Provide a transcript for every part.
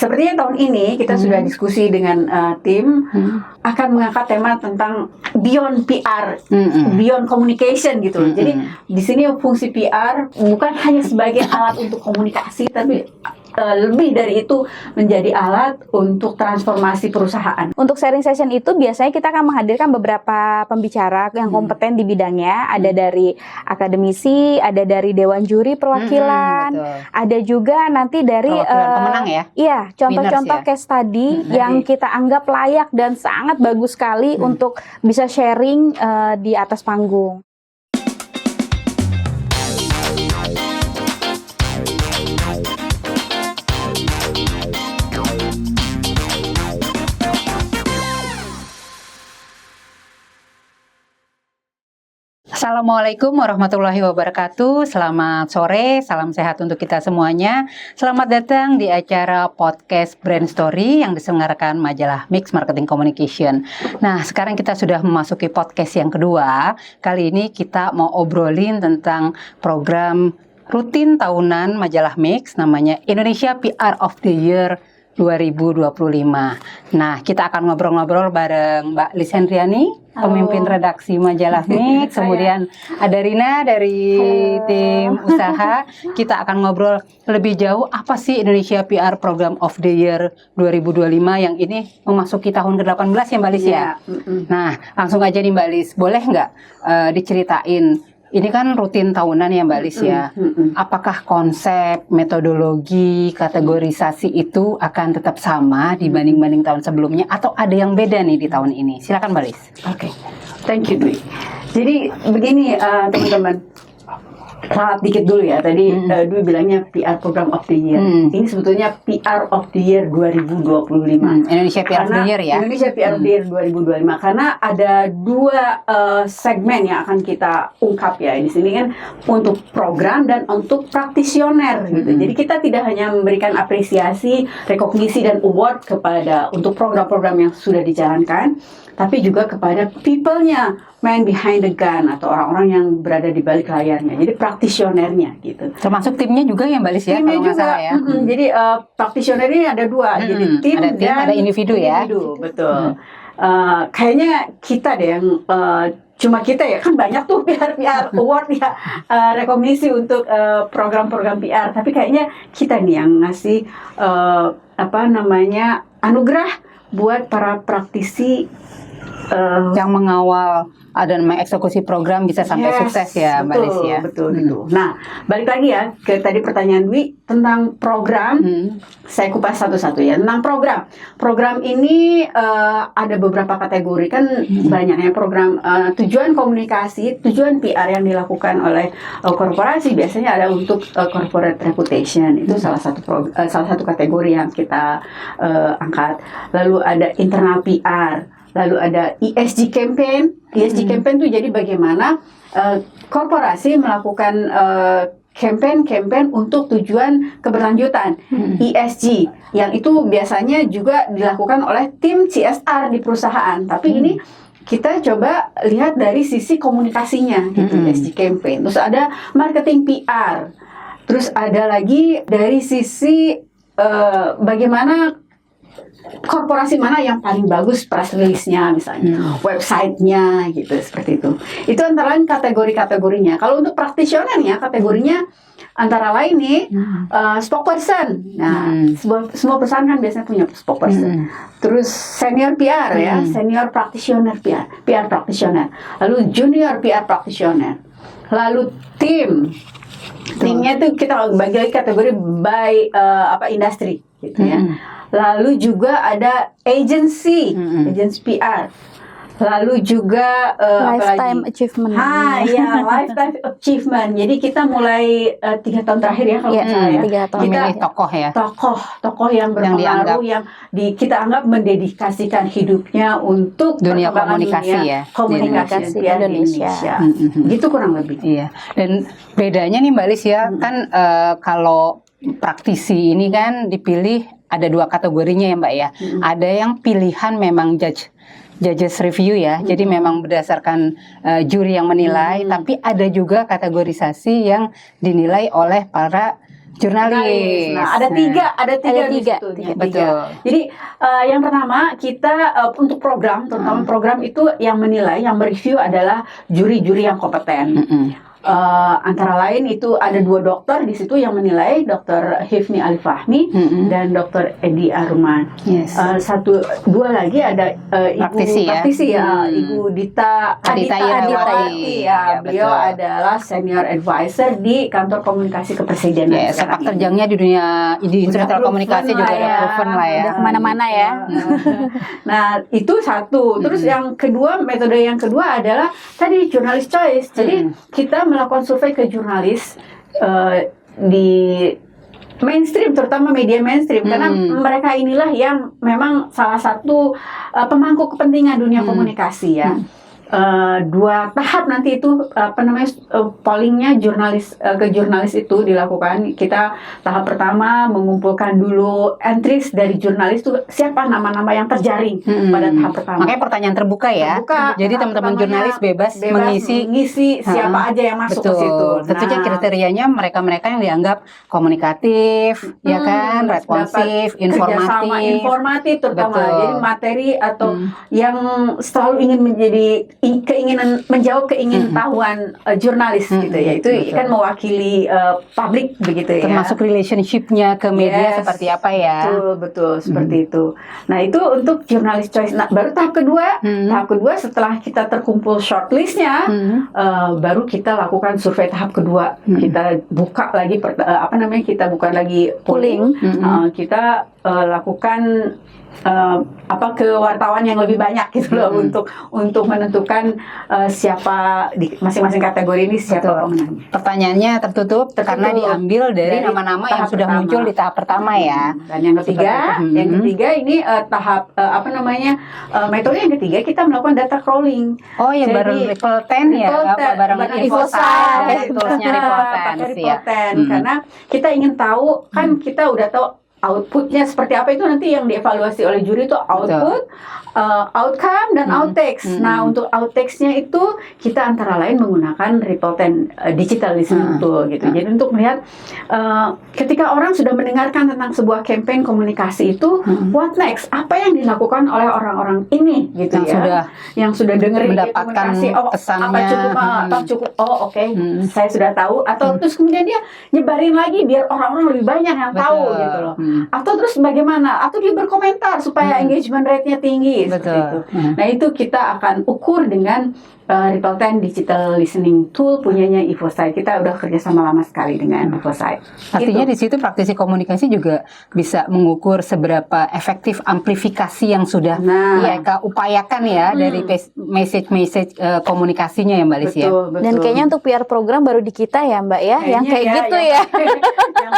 sepertinya tahun ini kita sudah diskusi dengan tim akan mengangkat tema tentang beyond PR, beyond communication gitu. Jadi di sini fungsi PR bukan hanya sebagai alat untuk komunikasi, tapi lebih dari itu menjadi alat untuk transformasi perusahaan. Untuk sharing session itu biasanya kita akan menghadirkan beberapa pembicara yang kompeten di bidangnya. Ada dari akademisi, ada dari dewan juri perwakilan, ada juga nanti dari pemenang ya. Iya, contoh-contoh ya? case study yang kita anggap layak dan sangat bagus sekali untuk bisa sharing di atas panggung. Assalamualaikum warahmatullahi wabarakatuh. Selamat sore, salam sehat untuk kita semuanya. Selamat datang di acara podcast Brand Story yang diselenggarakan majalah Mix Marketing Communication. Nah, sekarang kita sudah memasuki podcast yang kedua. Kali ini kita mau obrolin tentang program rutin tahunan majalah Mix, namanya Indonesia PR of the Year 2025. Nah, kita akan ngobrol-ngobrol bareng Mbak Lis Hendriani, pemimpin redaksi majalah Mix. Kemudian ada Rina dari tim usaha. Kita akan ngobrol lebih jauh apa sih Indonesia PR Program of the Year 2025 yang ini memasuki tahun ke-18 ya Mbak Lis ya. Nah, langsung aja nih Mbak Lis, boleh nggak diceritain? Ini kan rutin tahunan ya Mbak Lis ya. Apakah konsep, metodologi, kategorisasi itu akan tetap sama dibanding tahun sebelumnya atau ada yang beda nih di tahun ini? Silakan Mbak Lis. Oke, thank you Dwi. Jadi begini teman-teman, ralat dikit dulu ya. Tadi Dwi bilangnya PR Program of the Year. Ini sebetulnya PR of the Year 2025. Indonesia PR of the Year ya. Indonesia PR of the Year 2025 karena ada dua segmen yang akan kita ungkap ya di sini kan, untuk program dan untuk praktisioner gitu. Jadi kita tidak hanya memberikan apresiasi, rekognisi dan award kepada untuk program-program yang sudah dijalankan, tapi juga kepada people-nya, man behind the gun atau orang-orang yang berada di balik layarnya. Jadi praktisionernya gitu. Termasuk timnya juga ya Mbak Lis ya, Timnya kalau nggak juga. salah ya. Jadi praktisioner ini ada dua. Jadi tim ada dan ada individu ya. Betul. Kayaknya kita deh yang cuma kita ya, kan banyak tuh PR award ya, rekognisi untuk program-program PR. Tapi kayaknya kita nih yang ngasih anugerah buat para praktisi yang mengawal dan mengeksekusi program bisa sampai sukses ya Mbak Lis ya. Betul. Nah, balik lagi ya ke tadi pertanyaan Dwi tentang program. Saya kupas satu-satu ya tentang program. Program ini ada beberapa kategori kan, banyaknya program tujuan komunikasi, tujuan PR yang dilakukan oleh korporasi biasanya ada untuk corporate reputation. Itu salah satu kategori yang kita angkat. Lalu ada internal PR. Lalu ada ESG campaign. ESG campaign itu jadi bagaimana korporasi melakukan campaign untuk tujuan keberlanjutan, ESG, yang itu biasanya juga dilakukan oleh tim CSR di perusahaan. Tapi ini kita coba lihat dari sisi komunikasinya gitu, ESG campaign. Terus ada marketing PR. Terus ada lagi dari sisi bagaimana korporasi mana yang paling bagus press release-nya misalnya, website-nya gitu, seperti itu. Itu antara lain kategori-kategorinya. Kalau untuk praktisionernya, kategorinya antara lain nih spokesperson. Nah, semua perusahaan kan biasanya punya spokesperson. Terus senior PR ya, senior practitioner PR practitioner. Lalu junior PR practitioner. Lalu timnya tuh kita bagi lagi kategori by industri gitu ya. Lalu juga ada agency PR. Lalu juga lifetime achievement. Lifetime achievement. Jadi kita mulai 3 tahun terakhir ya kalau saya ya. Kita memilih tokoh ya. Tokoh yang berpengaruh yang kita anggap mendedikasikan hidupnya untuk dunia komunikasi komunikasi di Indonesia. Gitu kurang lebih. Iya. Dan bedanya nih Mbak Lis ya, kan kalau praktisi ini kan dipilih ada 2 kategorinya ya Mbak ya. Ada yang pilihan memang judges review ya. Jadi memang berdasarkan juri yang menilai, tapi ada juga kategorisasi yang dinilai oleh para Jurnalis. Nah, ada tiga di tiga. situ. Tiga. Betul. Jadi yang pertama kita untuk program, terutama program itu yang menilai, yang mereview adalah juri-juri yang kompeten. Antara lain itu ada 2 dokter di situ yang menilai, Dr. Hifni Ali Fahmi dan Dr. Edi Arman. Yes. Dua lagi ada Ibu praktisi ya, Ibu Dita Irawati. ya, beliau Betul. adalah senior advisor di kantor komunikasi kepresidenan. Ya, sepak terjangnya di dunia di industri Udah telekomunikasi proven juga lah udah ya. proven lah ya. Udah kemana-mana ya. Nah, itu satu. Terus yang kedua, metode yang kedua adalah tadi jurnalis choice. Jadi kita melakukan survei ke jurnalis di mainstream, terutama media mainstream, karena mereka inilah yang memang salah satu pemangku kepentingan dunia komunikasi ya. 2 tahap nanti itu pollingnya jurnalis ke jurnalis itu dilakukan. Kita tahap pertama mengumpulkan dulu entries dari jurnalis itu siapa nama-nama yang terjaring pada tahap pertama. Makanya pertanyaan terbuka ya. Jadi teman-teman jurnalis bebas mengisi siapa aja yang masuk ke situ. Tentunya kriterianya mereka-mereka yang dianggap komunikatif, ya kan, responsif, informatif, terutama. Jadi materi atau yang selalu ingin menjawab keingintahuan jurnalis gitu ya. Itu kan mewakili publik begitu ya. Termasuk relationship-nya ke media seperti apa ya. Betul seperti itu. Nah, itu untuk jurnalis choice. Nah, baru tahap kedua setelah kita terkumpul shortlistnya, baru kita lakukan survei tahap kedua. Kita buka lagi kita bukan lagi polling. Kita lakukan ke wartawan yang lebih banyak gitu loh untuk menentukan siapa di masing-masing kategori ini siapa pemenangnya. Pertanyaannya tertutup karena diambil dari nama-nama yang sudah muncul di tahap pertama ya. Dan yang ketiga ini tahap metode yang ketiga kita melakukan data crawling. Oh ya, bareng Ripple 10 ya, bareng InfoScience, toolsnya Ripple 10. Karena kita ingin tahu, kan kita udah tahu outputnya seperti apa, itu nanti yang dievaluasi oleh juri itu output, outcome dan outtakes. Nah, untuk outtakes-nya itu kita antara lain menggunakan Ripple 10 digital listening tool gitu. Jadi untuk melihat ketika orang sudah mendengarkan tentang sebuah campaign komunikasi itu, what next? Apa yang dilakukan oleh orang-orang ini gitu yang sudah dengerin mendapatkan komunikasi. pesannya. Cukup saya sudah tahu, atau terus kemudian dia nyebarin lagi biar orang-orang lebih banyak yang tahu gitu loh. Atau terus bagaimana? Atau dia berkomentar supaya engagement rate-nya tinggi. Itu. Nah, itu kita akan ukur dengan Ripple 10 Digital Listening Tool punyanya InfoSight. Kita udah kerjasama lama sekali dengan InfoSight. Artinya di situ praktisi komunikasi juga bisa mengukur seberapa efektif amplifikasi yang sudah mereka upayakan ya dari message komunikasinya ya Mbak Lis ya. Betul. Dan kayaknya untuk PR program baru di kita ya Mbak ya, yang kayak gitu ya.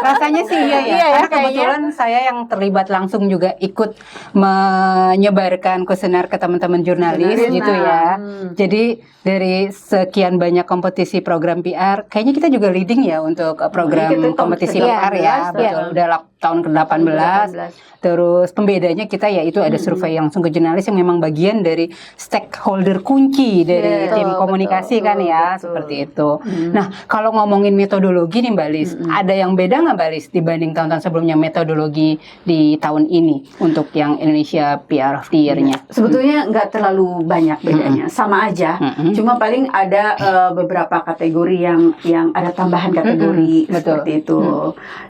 Rasanya sih iya ya. Karena kebetulan saya yang terlibat langsung juga ikut menyebarkan kuesioner ke teman-teman jurnalis gitu ya. Jadi dari sekian banyak kompetisi program PR, kayaknya kita juga leading ya untuk program kompetisi PR ya. Betul. Udah tahun ke-18. Terus pembedanya kita yaitu ada survei langsung ke jurnalis yang memang bagian dari stakeholder kunci dari tim komunikasi kan ya, seperti itu. Nah, kalau ngomongin metodologi nih Mbak Lis, ada yang beda nggak Mbak Lis dibanding tahun-tahun sebelumnya metodologi di tahun ini untuk yang Indonesia PR of the Year-nya? Sebetulnya nggak terlalu banyak bedanya, sama aja. Cuma paling ada beberapa kategori yang ada tambahan kategori seperti itu.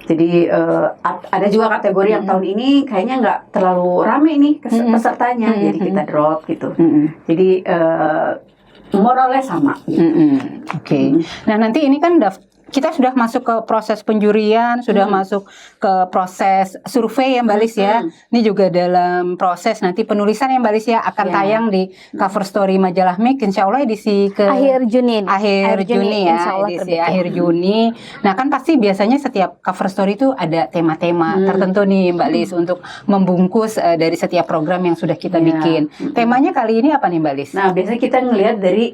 Jadi ada juga kategori yang tahun ini kayaknya nggak terlalu rame nih pesertanya, jadi kita drop gitu. Jadi more or less sama. Oke. Nah, nanti ini kan kita sudah masuk ke proses penjurian, sudah masuk ke proses survei ya Mbak Lis ya. Ini juga dalam proses nanti penulisan ya Mbak Lis ya, akan tayang di cover story majalah Make, insya Allah edisi ke akhir Juni ya, edisi akhir Juni. Nah, kan pasti biasanya setiap cover story itu ada tema-tema tertentu nih Mbak Lis untuk membungkus dari setiap program yang sudah kita bikin. Temanya kali ini apa nih Mbak Lis? Nah, biasanya kita ngelihat dari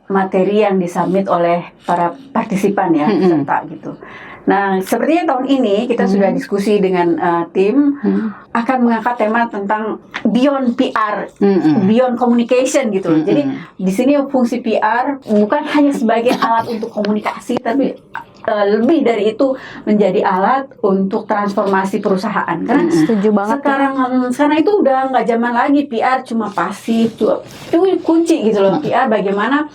materi yang disubmit oleh para partisipan ya, peserta gitu. Nah, sepertinya tahun ini kita sudah diskusi dengan tim akan mengangkat tema tentang beyond PR, beyond communication gitu. Jadi di sini fungsi PR bukan hanya sebagai alat untuk komunikasi, tapi lebih dari itu menjadi alat untuk transformasi perusahaan. Karena Setuju banget. sekarang itu udah nggak zaman lagi PR cuma pasif, itu kunci gitu loh. PR bagaimana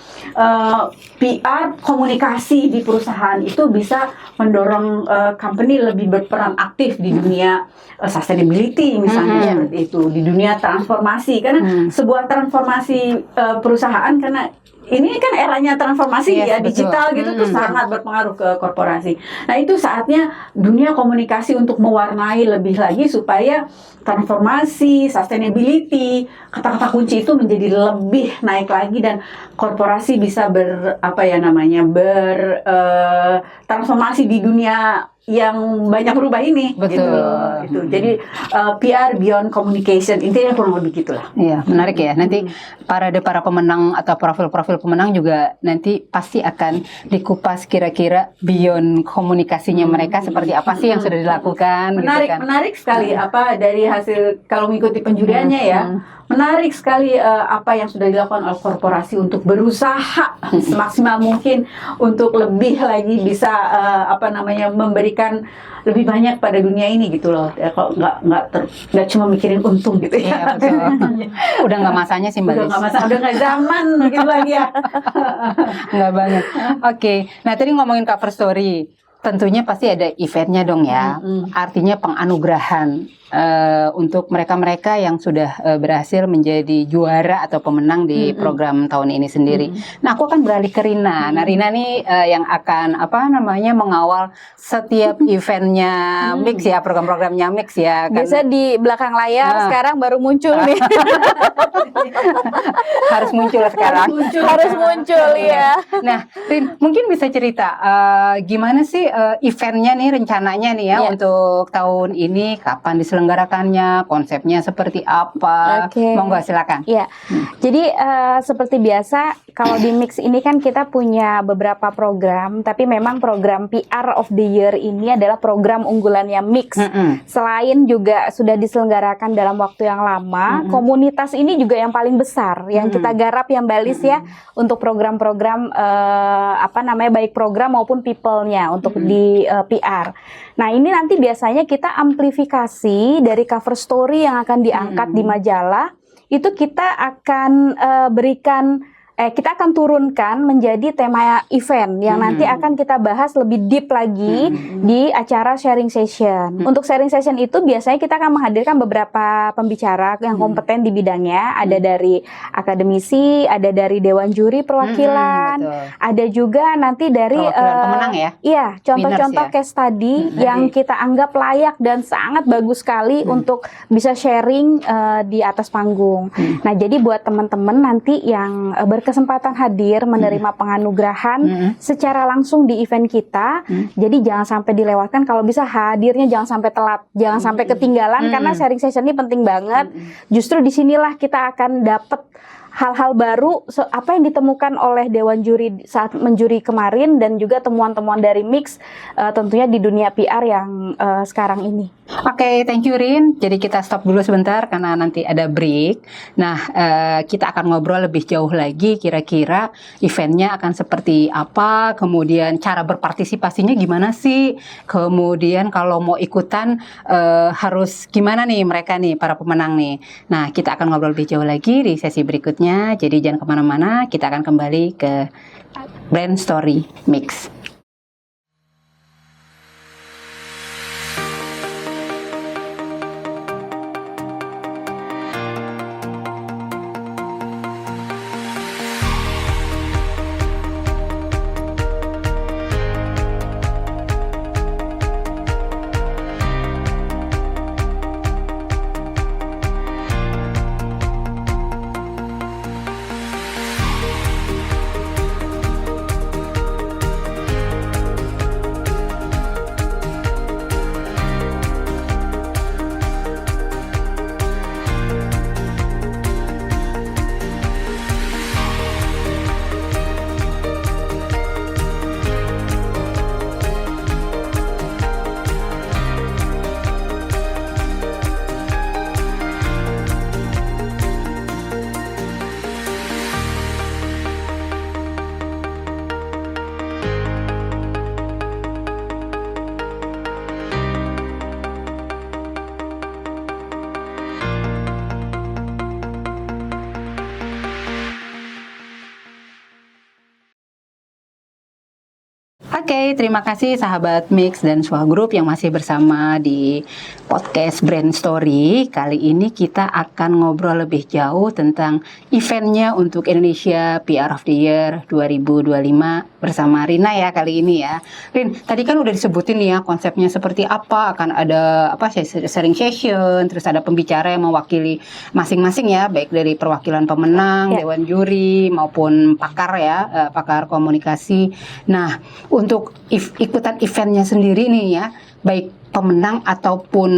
PR komunikasi di perusahaan itu bisa mendorong company lebih berperan aktif di dunia sustainability misalnya seperti itu, di dunia transformasi. Karena sebuah transformasi perusahaan, karena ini kan eranya transformasi digital gitu tuh sangat berpengaruh ke korporasi. Nah itu saatnya dunia komunikasi untuk mewarnai lebih lagi supaya transformasi, sustainability, kata-kata kunci itu menjadi lebih naik lagi dan korporasi bisa bertransformasi di dunia yang banyak berubah ini. Betul. Gitu. Jadi PR beyond communication, intinya kurang lebih gitulah. Iya, menarik ya. Nanti para pemenang atau profil-profil pemenang juga nanti pasti akan dikupas kira-kira beyond komunikasinya mereka seperti apa sih yang sudah dilakukan. Menarik, gitu kan. menarik sekali dari hasil kalau mengikuti penjuriannya ya. Menarik sekali apa yang sudah dilakukan oleh korporasi untuk berusaha semaksimal mungkin untuk lebih lagi bisa memberikan lebih banyak pada dunia ini gitu loh. Ya, kalau nggak cuma mikirin untung gitu ya. Iya, betul. Udah nggak masanya sih Mbak Udah Lis. nggak masalah, udah nggak zaman gitu lagi ya. Nggak banget. Oke, nah tadi ngomongin cover story. Tentunya pasti ada eventnya dong ya. Artinya penganugerahan untuk mereka-mereka yang sudah berhasil menjadi juara atau pemenang di program tahun ini sendiri. Nah, aku akan beralih ke Rina. Nah, Rina nih yang akan mengawal setiap eventnya Mix ya, program-programnya Mix ya. Biasa di belakang layar, sekarang baru muncul nih. Harus muncul sekarang. Harus muncul ya. Nah, Rin, mungkin bisa cerita gimana sih eventnya nih, rencananya nih ya untuk tahun ini, kapan diselenggarakannya, konsepnya seperti apa? Oke. Monggo silakan. Iya. Jadi seperti biasa kalau di Mix ini kan kita punya beberapa program, tapi memang program PR of the Year ini adalah program unggulannya Mix. Selain juga sudah diselenggarakan dalam waktu yang lama, komunitas ini juga yang paling besar yang kita garap yang Balis ya untuk program-program baik program maupun people-nya untuk di PR. Nah, ini nanti biasanya kita amplifikasi dari cover story yang akan diangkat di majalah, itu kita akan kita akan turunkan menjadi tema event yang nanti akan kita bahas lebih deep lagi di acara sharing session. Untuk sharing session itu biasanya kita akan menghadirkan beberapa pembicara yang kompeten di bidangnya. Ada dari akademisi, ada dari dewan juri perwakilan, ada juga nanti dari pemenang ya. Iya, contoh-contoh Winners ya. case study yang kita anggap layak dan sangat bagus sekali untuk bisa sharing di atas panggung. Nah, jadi buat teman-teman nanti yang berkesempatan hadir menerima penganugerahan secara langsung di event kita, jadi jangan sampai dilewatkan. Kalau bisa hadirnya jangan sampai telat, jangan sampai ketinggalan karena sharing session ini penting banget. Justru disinilah kita akan dapat hal-hal baru, apa yang ditemukan oleh Dewan Juri saat menjuri kemarin dan juga temuan-temuan dari Mix tentunya di dunia PR yang sekarang ini. Oke, thank you Rin. Jadi kita stop dulu sebentar karena nanti ada break. Nah, kita akan ngobrol lebih jauh lagi kira-kira eventnya akan seperti apa, kemudian cara berpartisipasinya gimana sih, kemudian kalau mau ikutan harus gimana nih mereka nih, para pemenang nih. Nah, kita akan ngobrol lebih jauh lagi di sesi berikutnya. Jadi jangan kemana-mana, kita akan kembali ke Brand Story Mix. Oke, terima kasih sahabat Mix dan Swah Group yang masih bersama di podcast Brand Story. Kali ini kita akan ngobrol lebih jauh tentang eventnya untuk Indonesia PR of the Year 2025 bersama Rina ya kali ini ya. Rin, tadi kan udah disebutin nih ya konsepnya seperti apa, akan ada sharing session, terus ada pembicara yang mewakili masing-masing ya, baik dari perwakilan pemenang, dewan juri maupun pakar ya, pakar komunikasi. Nah, untuk ikutan eventnya sendiri nih ya, baik pemenang ataupun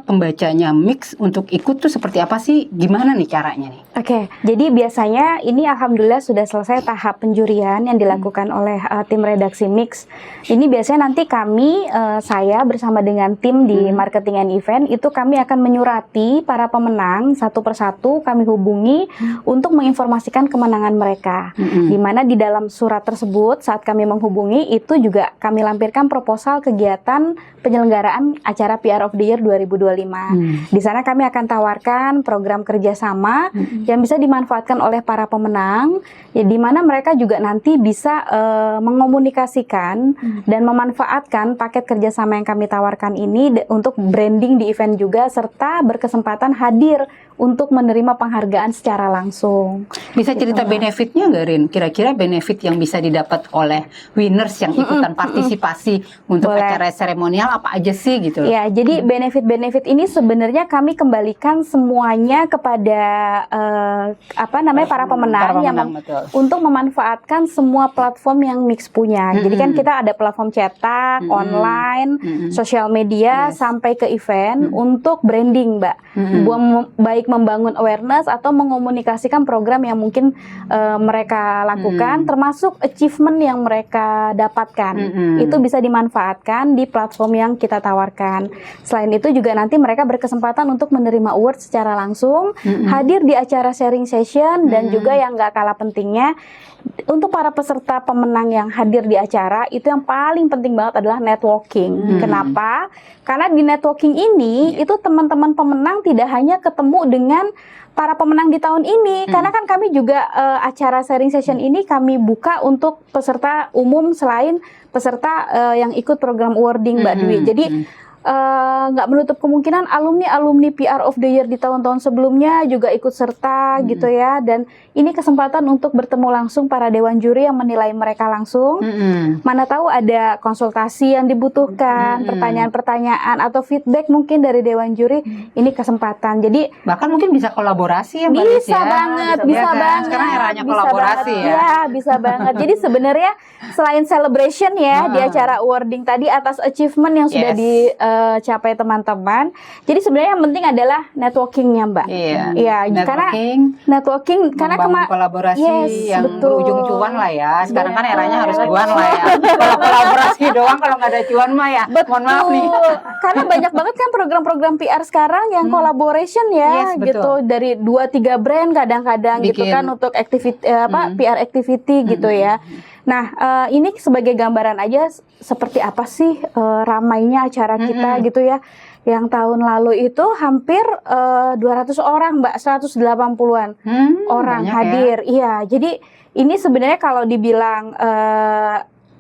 pembacanya Mix untuk ikut tuh seperti apa sih? Gimana nih caranya nih? Oke, jadi biasanya ini alhamdulillah sudah selesai tahap penjurian yang dilakukan oleh tim redaksi Mix. Ini biasanya nanti kami, saya bersama dengan tim di marketing and event, itu kami akan menyurati para pemenang satu persatu, kami hubungi untuk menginformasikan kemenangan mereka. Di mana di dalam surat tersebut saat kami menghubungi itu juga kami lampirkan proposal kegiatan penyelenggaraan acara PR of the Year 2025. Di sana kami akan tawarkan program kerjasama yang bisa dimanfaatkan oleh para pemenang, ya, di mana mereka juga nanti bisa mengomunikasikan dan memanfaatkan paket kerjasama yang kami tawarkan ini untuk branding di event juga, serta berkesempatan hadir untuk menerima penghargaan secara langsung. Bisa cerita benefitnya nggak, Rin? Kira-kira benefit yang bisa didapat oleh winners yang ikutan partisipasi untuk acara seremonial apa aja sih gitu? Ya, jadi benefit-benefit ini sebenarnya kami kembalikan semuanya kepada para pemenang yang untuk memanfaatkan semua platform yang Mix punya. Jadi kan kita ada platform cetak, online, sosial media, sampai ke event untuk branding, Mbak. Baik membangun awareness atau mengomunikasikan program yang mungkin mereka lakukan, termasuk achievement yang mereka dapatkan. Itu bisa dimanfaatkan di platform yang kita tawarkan. Selain itu juga nanti mereka berkesempatan untuk menerima award secara langsung, hadir di acara sharing session, dan juga yang gak kalah pentingnya, untuk para peserta pemenang yang hadir di acara, itu yang paling penting banget adalah networking. Kenapa? Karena di networking ini, itu teman-teman pemenang tidak hanya ketemu dengan para pemenang di tahun ini, karena kan kami juga acara sharing session ini kami buka untuk peserta umum selain peserta yang ikut program awarding, Mbak Dwi. Jadi nggak menutup kemungkinan alumni PR of the Year di tahun-tahun sebelumnya juga ikut serta gitu ya, dan ini kesempatan untuk bertemu langsung para dewan juri yang menilai mereka langsung. Mana tahu ada konsultasi yang dibutuhkan, pertanyaan-pertanyaan atau feedback mungkin dari dewan juri, ini kesempatan. Jadi bahkan mungkin bisa kolaborasi ya, Mbak Lis ya? Bisa banget. Sekarang eranya kolaborasi ya. Ya, bisa banget. Jadi sebenarnya selain celebration ya di acara awarding tadi atas achievement yang sudah dicapai teman-teman. Jadi sebenarnya yang penting adalah networkingnya, Mbak. Iya, karena networking karena kolaborasi yang berujung cuan lah ya. Sekarang kan eranya harus cuan lah ya. Kalau kolaborasi doang, kalau nggak ada cuan mah ya, mohon maaf nih. Karena banyak banget kan program-program PR sekarang yang collaboration ya, gitu, dari 2-3 brand kadang-kadang gitu kan untuk activity PR activity gitu ya. Nah, ini sebagai gambaran aja seperti apa sih ramainya acara kita gitu ya. Yang tahun lalu itu hampir 200 orang, Mbak, 180-an orang hadir. Ya? Iya, jadi ini sebenarnya kalau dibilang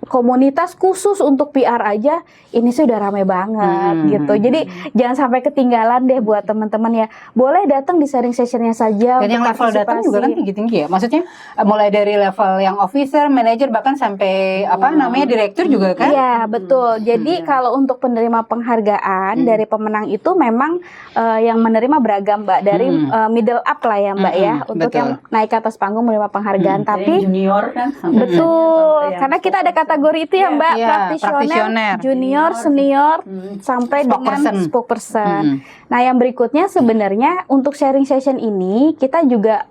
komunitas khusus untuk PR aja, ini sudah ramai banget gitu. Jadi jangan sampai ketinggalan deh buat teman-teman ya. Boleh datang di sharing sessionnya saja. Dan yang level datang juga kan tinggi-tinggi ya. Maksudnya mulai dari level yang officer, manager, bahkan sampai direktur juga kan? Iya, betul. Jadi kalau untuk penerima penghargaan dari pemenang itu memang yang menerima beragam, Mbak. Dari middle up lah ya, Mbak ya. Untuk yang naik ke atas panggung menerima penghargaan. Tapi junior kan? Betul. Karena kita ada kategori itu ya, Mbak, praktisioner, junior, senior, sampai dengan spokesperson. Nah, yang berikutnya sebenarnya untuk sharing session ini kita juga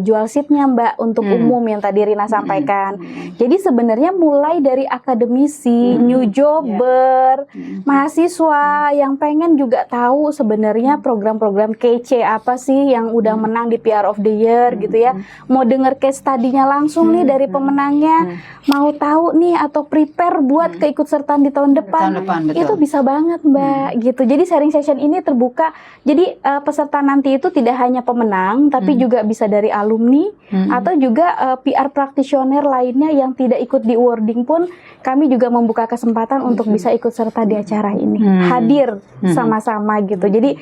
jual seatnya, Mbak, untuk umum yang tadi Rina sampaikan. Jadi sebenarnya mulai dari akademisi, new jobber, mahasiswa yang pengen juga tahu sebenarnya program-program kece apa sih yang udah menang di PR of the Year gitu ya. Mau denger case study-nya langsung nih dari pemenangnya, mau tahu nih atau prepare buat keikutsertaan di tahun depan. Itu bisa banget, Mbak, gitu. Jadi sharing session ini terbuka. Jadi peserta nanti itu tidak hanya pemenang, tapi juga bisa dari alumni atau juga PR practitioner lainnya yang tidak ikut di awarding pun kami juga membuka kesempatan untuk bisa ikut serta di acara ini, hadir sama-sama gitu. Jadi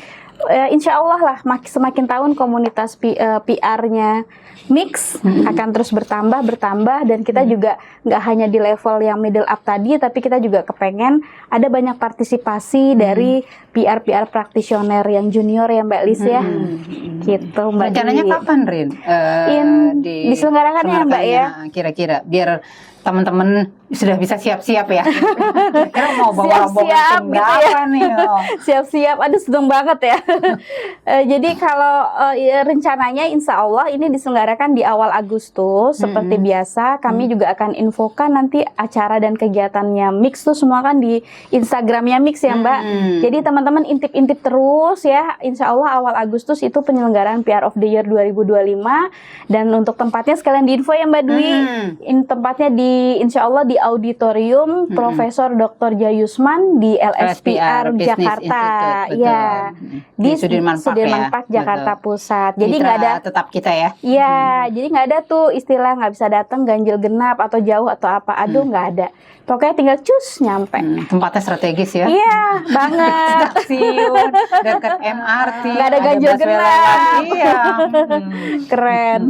insya Allah lah semakin tahun komunitas PR-nya Mix akan terus bertambah dan kita juga nggak hanya di level yang middle up tadi, tapi kita juga kepengen ada banyak partisipasi dari PR practitioner yang junior ya Mbak Lis ya, gitu Mbak. Rencananya kapan Rin? Diselenggarakannya ya Mbak ya? Kira-kira biar teman-teman sudah bisa siap-siap ya. Kira mau bawa rombongan tim berapa nih? Siap-siap, aduh seneng banget ya. Jadi kalau rencananya insya Allah ini diselenggarakan di awal Agustus. Seperti biasa kami juga akan infokan nanti acara dan kegiatannya Mix tuh semua kan di Instagramnya Mix ya Mbak. Jadi teman-teman intip-intip terus ya. Insya Allah awal Agustus itu penyelenggaraan PR of the Year 2025. Dan untuk tempatnya sekalian diinfo ya Mbak Dwi. Tempatnya insya Allah di auditorium Profesor Dr. Jayusman di LSPR Jakarta, ya, di Sudirman Park Jakarta Pusat. Jadi nggak ada tetap kita ya. Iya, jadi nggak ada tuh istilah nggak bisa datang ganjil genap atau jauh atau apa. Aduh nggak ada. Pokoknya tinggal cus nyampe. Tempatnya strategis ya. Iya, banget. Stasiun dekat MRT. Nggak ada ganjil genap. Iya. Keren.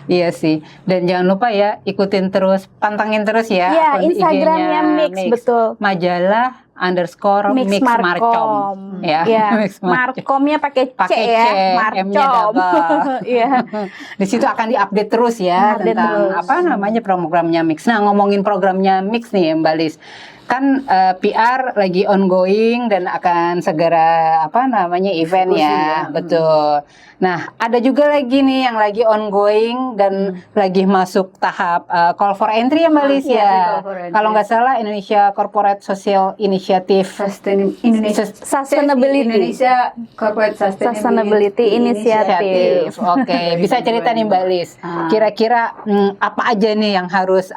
Iya sih. Dan jangan lupa ya ikutin terus, pantengin terus ya. Iya, akun Instagramnya Mix, betul. Majalah _Mix Marcom. Ya. Mix Marcomnya pakai C ya. Marcom. Iya. Di situ akan diupdate terus ya tentang apa namanya programnya Mix. Nah, ngomongin programnya Mix nih Mbak Lis. Kan PR lagi ongoing dan akan segera event ya. Betul. Nah, ada juga lagi nih yang lagi ongoing dan lagi masuk tahap call for entry ya Mbak Lis ya. Kalau nggak salah Indonesia Corporate Social Initiative Sustainability Indonesia Corporate Sustainability Initiative. Oke, bisa cerita nih Mbak Lis. Kira-kira apa aja nih yang harus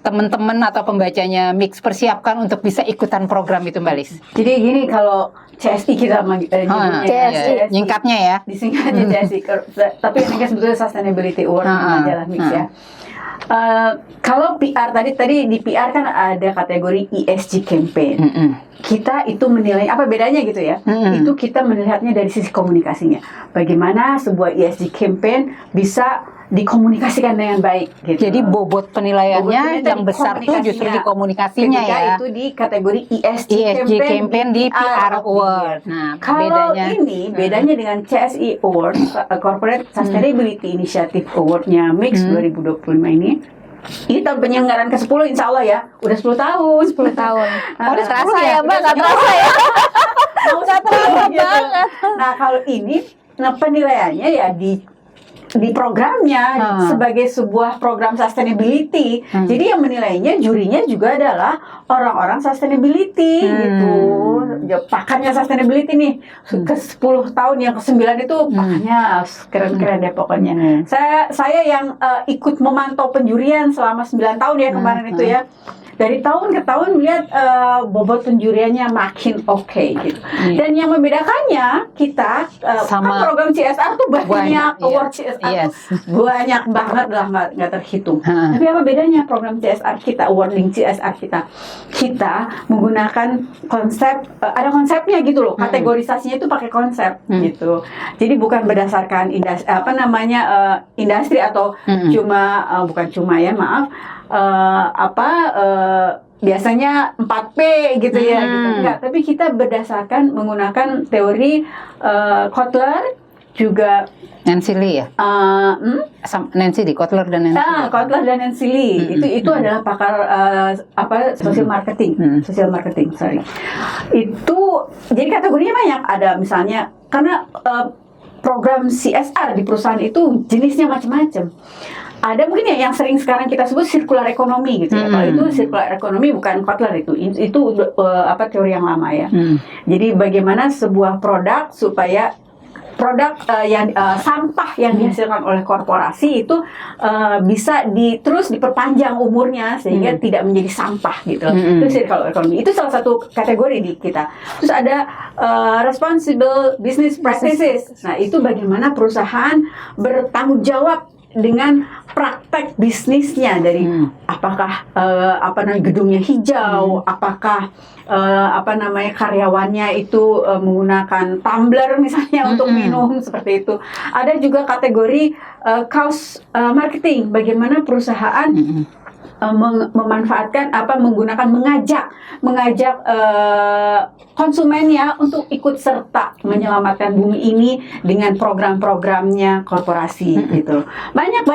teman-teman atau pembacanya Mix persiapkan untuk bisa ikutan program itu Mbak Lis? Jadi gini, kalau CSI kita CSI, nyingkatnya ya. Disingkatnya CSI, tapi ini kan sebetulnya Sustainability Award majalah Mix ya. Kalau PR tadi di PR kan ada kategori ESG campaign. Kita itu menilai apa bedanya gitu ya. Itu kita melihatnya dari sisi komunikasinya. Bagaimana sebuah ESG campaign bisa dikomunikasikan dengan baik gitu. Jadi bobot penilaiannya yang besar tuh justru di komunikasinya ya. Itu di kategori ESG campaign di PR Award. Nah, kalau ini bedanya dengan CSI Award, Corporate Sustainability Initiative Award-nya Mix 2025 ini tahun penyelenggaraan ke-10 insya Allah ya. Udah 10 tahun. 10 tahun. Udah terasa ya Mbak, gak terasa ya. Gak terasa banget. Nah kalau ini, penilaiannya ya di programnya sebagai sebuah program sustainability. Jadi yang menilainya, jurinya juga adalah orang-orang sustainability gitu. Pakannya sustainability nih. Ke-10 tahun yang ke-9 itu pakannya keren-keren deh pokoknya. Saya yang ikut memantau penjurian selama 9 tahun ya kemarin itu ya. Dari tahun ke tahun melihat bobot penjuriannya makin oke gitu. Dan yang membedakannya kita kan program CSR tuh banyak award CSR tuh banyak banget lah, nggak terhitung. Tapi apa bedanya program CSR kita, awarding CSR kita menggunakan konsep, ada konsepnya gitu loh. Kategorisasinya itu pakai konsep gitu. Jadi bukan berdasarkan industri atau bukan cuma ya maaf. Biasanya 4P gitu ya gitu. Enggak, tapi kita berdasarkan menggunakan teori Kotler juga Nancy Lee ya? Nancy Lee, Kotler dan Nancy Lee. Kotler dan Nancy Lee. Itu adalah pakar social marketing, sorry. Itu jadi kategorinya banyak. Ada misalnya karena program CSR di perusahaan itu jenisnya macam-macam. Ada mungkin yang sering sekarang kita sebut circular economy gitu ya. Kalau itu circular economy bukan Kotler itu teori yang lama ya. Jadi bagaimana sebuah produk supaya sampah yang dihasilkan oleh korporasi itu bisa terus diperpanjang umurnya sehingga tidak menjadi sampah gitu. Itu circular economy. Itu salah satu kategori di kita. Terus ada responsible business practices. Nah, itu bagaimana perusahaan bertanggung jawab dengan praktek bisnisnya dari apakah gedungnya hijau, apakah karyawannya itu menggunakan tumbler misalnya untuk minum seperti itu. Ada juga kategori cause marketing, bagaimana perusahaan memanfaatkan mengajak konsumennya untuk ikut serta menyelamatkan bumi ini dengan program-programnya korporasi gitu. Banyak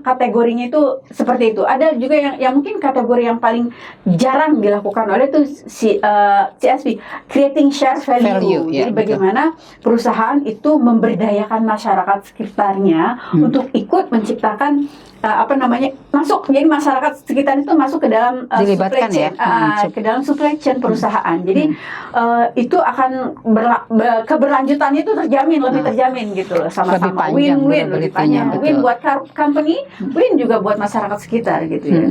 kategorinya itu seperti itu. Ada juga yang mungkin kategori yang paling jarang dilakukan oleh itu CSV, creating share value. Jadi bagaimana perusahaan itu memberdayakan masyarakat sekitarnya untuk ikut menciptakan masuk, jadi masyarakat sekitar itu masuk ke dalam supply chain, ke dalam supply chain perusahaan. Jadi itu akan keberlanjutannya itu lebih terjamin gitu loh, sama-sama win-win, lebih panjang, win buat company, win juga buat masyarakat sekitar gitu ya.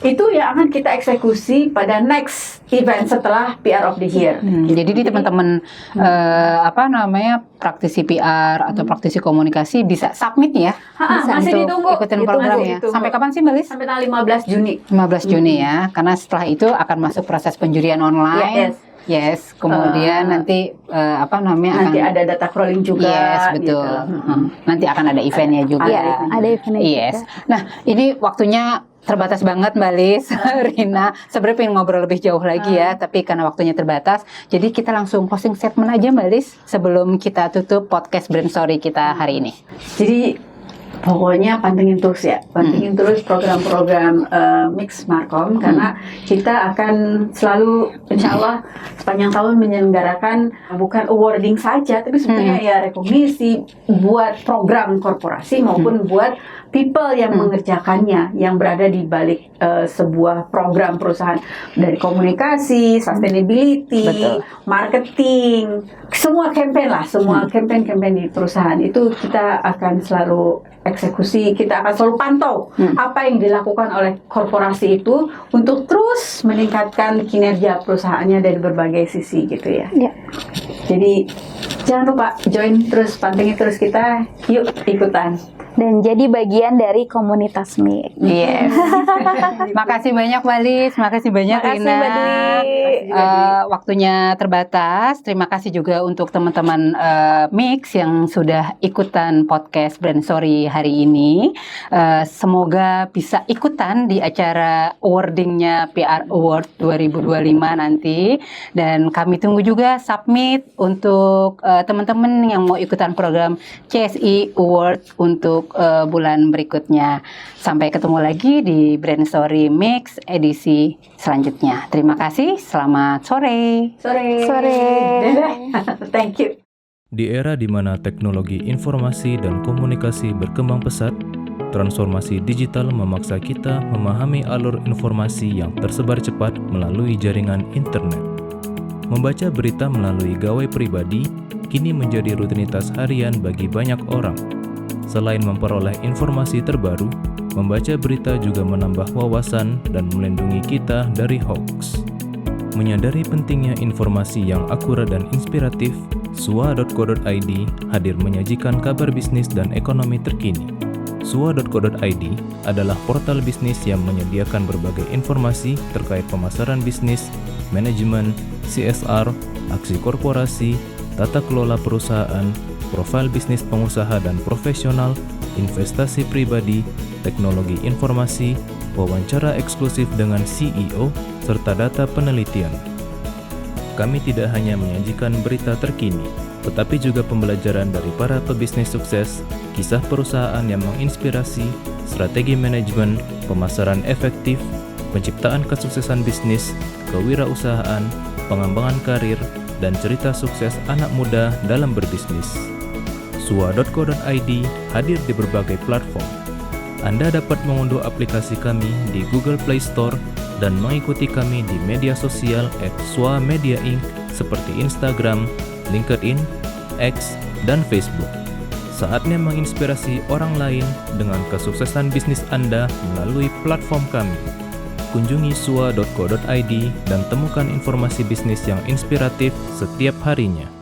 Itu yang akan kita eksekusi pada next event setelah PR of the Year. Jadi teman-teman praktisi PR atau praktisi komunikasi bisa submit ya. Masih ditunggu ikutin programnya. Sampai kapan sih Mbak Lis? Sampai tanggal 15 Juni. 15 Juni ya. Karena setelah itu akan masuk proses penjurian online. Yes. Kemudian nanti nanti ada data crawling juga. Yes, betul. Gitu. Nanti akan ada eventnya juga. Ada eventnya juga. Juga. Nah, ini waktunya terbatas banget Mbak Lis, Rina. Sebenarnya pengen ngobrol lebih jauh lagi ya, tapi karena waktunya terbatas, jadi kita langsung closing statement aja Mbak Lis sebelum kita tutup podcast Brand Story kita hari ini. Jadi pokoknya pantengin terus program-program Mix Markom, karena kita akan selalu insya Allah sepanjang tahun menyelenggarakan bukan awarding saja, tapi sebenarnya ya rekognisi buat program korporasi maupun buat people yang mengerjakannya, yang berada di balik sebuah program perusahaan, dari komunikasi, sustainability, marketing, semua campaign di perusahaan itu kita akan selalu eksekusi, kita akan selalu pantau apa yang dilakukan oleh korporasi itu untuk terus meningkatkan kinerja perusahaannya dari berbagai sisi gitu ya. Jadi jangan lupa pantengin terus kita, yuk ikutan. Dan jadi bagian dari komunitas Mix. Yes. Makasih banyak Mbak Lis, makasih banyak Rina. Waktunya terbatas. Terima kasih juga untuk teman-teman Mix yang sudah ikutan podcast Brand Story hari ini. Semoga bisa ikutan di acara awardingnya PR Award 2025 nanti. Dan kami tunggu juga submit untuk teman-teman yang mau ikutan program CSI Award untuk bulan berikutnya. Sampai ketemu lagi di Brand Story Mix edisi selanjutnya. Terima kasih, selamat sore. Thank you. Di era di mana teknologi informasi dan komunikasi berkembang pesat, transformasi digital memaksa kita memahami alur informasi yang tersebar cepat melalui jaringan internet. Membaca berita melalui gawai pribadi kini menjadi rutinitas harian bagi banyak orang. Selain memperoleh informasi terbaru, membaca berita juga menambah wawasan dan melindungi kita dari hoax. Menyadari pentingnya informasi yang akurat dan inspiratif, sua.co.id hadir menyajikan kabar bisnis dan ekonomi terkini. Sua.co.id adalah portal bisnis yang menyediakan berbagai informasi terkait pemasaran bisnis, manajemen, CSR, aksi korporasi, tata kelola perusahaan, profil bisnis pengusaha dan profesional, investasi pribadi, teknologi informasi, wawancara eksklusif dengan CEO, serta data penelitian. Kami tidak hanya menyajikan berita terkini, tetapi juga pembelajaran dari para pebisnis sukses, kisah perusahaan yang menginspirasi, strategi manajemen, pemasaran efektif, penciptaan kesuksesan bisnis, kewirausahaan, pengembangan karir, dan cerita sukses anak muda dalam berbisnis. Sua.co.id hadir di berbagai platform. Anda dapat mengunduh aplikasi kami di Google Play Store dan mengikuti kami di media sosial @swa_media_inc seperti Instagram, LinkedIn, X, dan Facebook. Saatnya menginspirasi orang lain dengan kesuksesan bisnis Anda melalui platform kami. kunjungi sua.co.id dan temukan informasi bisnis yang inspiratif setiap harinya.